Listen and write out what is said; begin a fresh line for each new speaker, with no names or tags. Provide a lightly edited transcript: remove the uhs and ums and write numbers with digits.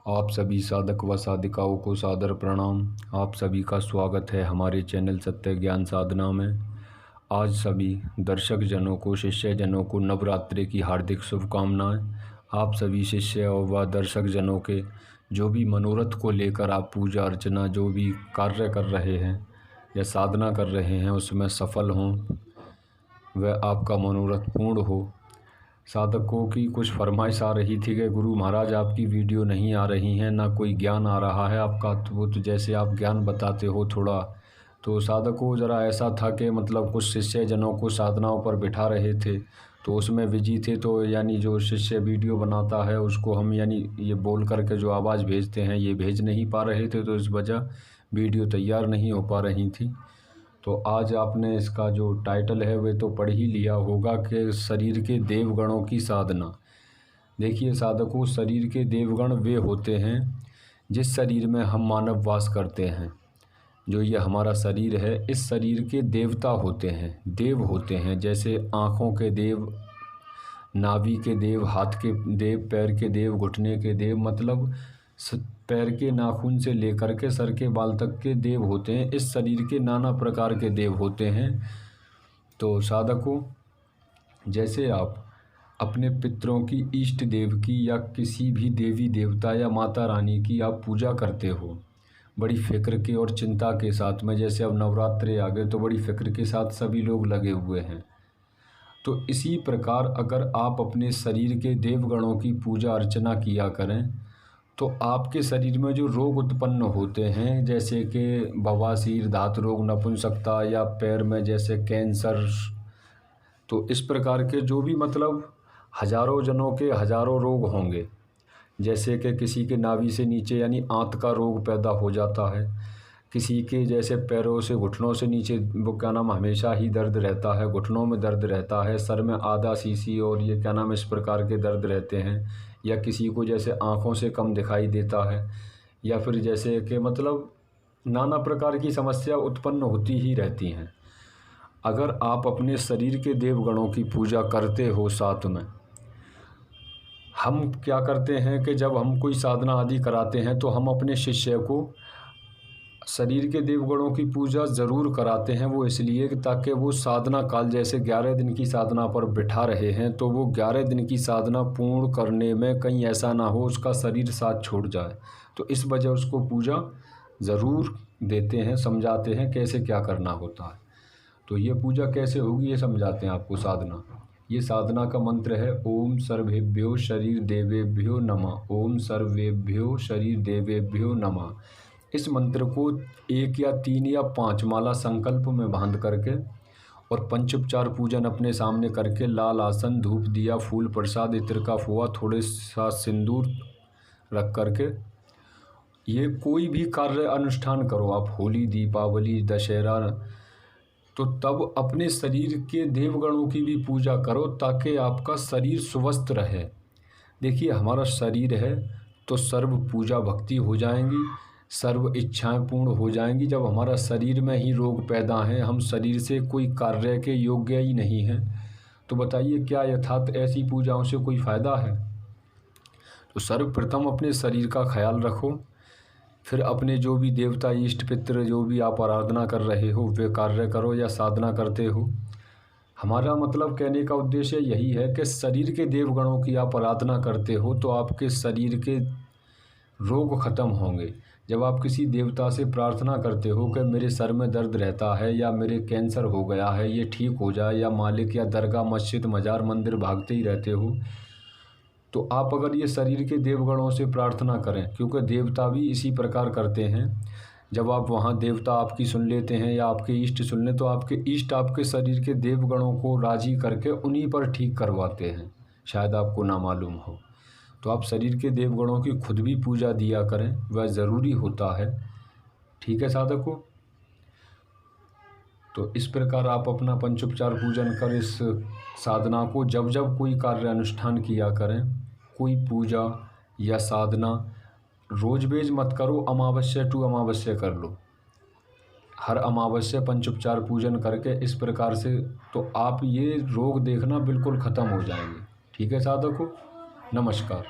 आप सभी साधक व साधिकाओं को सादर प्रणाम। आप सभी का स्वागत है हमारे चैनल सत्य ज्ञान साधना में। आज सभी दर्शक जनों को, शिष्य जनों को नवरात्रि की हार्दिक शुभकामनाएं। आप सभी शिष्य व दर्शक जनों के जो भी मनोरथ को लेकर आप पूजा अर्चना जो भी कार्य कर रहे हैं या साधना कर रहे हैं उसमें सफल हों, वह आपका मनोरथ पूर्ण हो। साधकों की कुछ फरमाइश आ रही थी कि गुरु महाराज आपकी वीडियो नहीं आ रही हैं, ना कोई ज्ञान आ रहा है आपका, तो जैसे आप ज्ञान बताते हो थोड़ा। तो साधकों ज़रा ऐसा था कि मतलब कुछ शिष्य जनों को साधनाओं पर बिठा रहे थे तो उसमें बिजी थे, तो यानी जो शिष्य वीडियो बनाता है उसको हम यानी ये बोल करके जो आवाज़ भेजते हैं ये भेज नहीं पा रहे थे, तो इस वजह वीडियो तैयार नहीं हो पा रही थी। तो आज आपने इसका जो टाइटल है वे तो पढ़ ही लिया होगा कि शरीर के देवगणों की साधना। देखिए साधकों, शरीर के देवगण वे होते हैं जिस शरीर में हम मानव वास करते हैं। जो ये हमारा शरीर है, इस शरीर के देवता होते हैं, देव होते हैं। जैसे आँखों के देव, नाभि के देव, हाथ के देव, पैर के देव, घुटने के देव, मतलब पैर के नाखून से लेकर के सर के बाल तक के देव होते हैं। इस शरीर के नाना प्रकार के देव होते हैं। तो साधकों, जैसे आप अपने पितरों की, इष्ट देव की या किसी भी देवी देवता या माता रानी की आप पूजा करते हो बड़ी फ़िक्र के और चिंता के साथ में, जैसे अब नवरात्रे आ गए तो बड़ी फ़िक्र के साथ सभी लोग लगे हुए हैं। तो इसी प्रकार अगर आप अपने शरीर के देवगणों की पूजा अर्चना किया करें तो आपके शरीर में जो रोग उत्पन्न होते हैं, जैसे कि बवासीर, धात रोग, नपुंसकता या पैर में जैसे कैंसर, तो इस प्रकार के जो भी मतलब हज़ारों जनों के हज़ारों रोग होंगे। जैसे कि किसी के नाभि से नीचे यानी आंत का रोग पैदा हो जाता है, किसी के जैसे पैरों से, घुटनों से नीचे वो क्या नाम हमेशा ही दर्द रहता है, घुटनों में दर्द रहता है, सर में आधा सीसी और ये क्या नाम इस प्रकार के दर्द रहते हैं। या किसी को जैसे आँखों से कम दिखाई देता है, या फिर जैसे कि मतलब नाना प्रकार की समस्या उत्पन्न होती ही रहती हैं। अगर आप अपने शरीर के देवगणों की पूजा करते हो, साथ में हम क्या करते हैं कि जब हम कोई साधना आदि कराते हैं तो हम अपने शिष्य को शरीर के देवगणों की पूजा ज़रूर कराते हैं। वो इसलिए कि ताकि वो साधना काल, जैसे 11 दिन की साधना पर बिठा रहे हैं, तो वो 11 दिन की साधना पूर्ण करने में कहीं ऐसा ना हो उसका शरीर साथ छोड़ जाए। तो इस वजह उसको पूजा ज़रूर देते हैं, समझाते हैं कैसे क्या करना होता है। तो ये पूजा कैसे होगी ये समझाते हैं आपको। साधना, ये साधना का मंत्र है ओम सर्वेभ्यो शरीर देवेभ्यो नमः, ओम सर्वेभ्यो शरीर देवेभ्यो नमः। इस मंत्र को 1 या 3 या 5 माला संकल्प में बांध करके और पंचोपचार पूजन अपने सामने करके, लाल आसन, धूप, दिया, फूल, प्रसाद, इत्र का फुआ, थोड़े सा सिंदूर रख करके ये कोई भी कार्य अनुष्ठान करो आप, होली, दीपावली, दशहरा, तो तब अपने शरीर के देवगणों की भी पूजा करो ताकि आपका शरीर स्वस्थ रहे। देखिए हमारा शरीर है तो सर्व पूजा भक्ति हो जाएंगी, सर्व इच्छाएं पूर्ण हो जाएंगी। जब हमारा शरीर में ही रोग पैदा हैं, हम शरीर से कोई कार्य के योग्य ही नहीं हैं, तो बताइए क्या यथार्थ ऐसी पूजाओं से कोई फ़ायदा है। तो सर्वप्रथम अपने शरीर का ख्याल रखो, फिर अपने जो भी देवता, इष्ट, पितृ जो भी आप आराधना कर रहे हो वे कार्य करो या साधना करते हो। हमारा मतलब कहने का उद्देश्य यही है कि शरीर के देवगणों की आप आराधना करते हो तो आपके शरीर के रोग खत्म होंगे। जब आप किसी देवता से प्रार्थना करते हो कि मेरे सर में दर्द रहता है या मेरे कैंसर हो गया है ये ठीक हो जाए, या मालिक या दरगाह, मस्जिद, मजार, मंदिर भागते ही रहते हो, तो आप अगर ये शरीर के देवगणों से प्रार्थना करें, क्योंकि देवता भी इसी प्रकार करते हैं। जब आप वहाँ देवता आपकी सुन लेते हैं या आपके इष्ट सुन लें तो आपके इष्ट आपके शरीर के देवगणों को राजी करके उन्हीं पर ठीक करवाते हैं, शायद आपको ना मालूम हो। तो आप शरीर के देवगणों की खुद भी पूजा दिया करें, वह ज़रूरी होता है। ठीक है साधकों, तो इस प्रकार आप अपना पंचोपचार पूजन कर इस साधना को जब जब कोई कार्य अनुष्ठान किया करें, कोई पूजा या साधना रोज बेज मत करो, अमावस्या टू अमावस्या कर लो। हर अमावस्या पंचोपचार पूजन करके इस प्रकार से तो आप ये रोग देखना बिल्कुल ख़त्म हो जाएंगे। ठीक है साधकों, नमस्कार।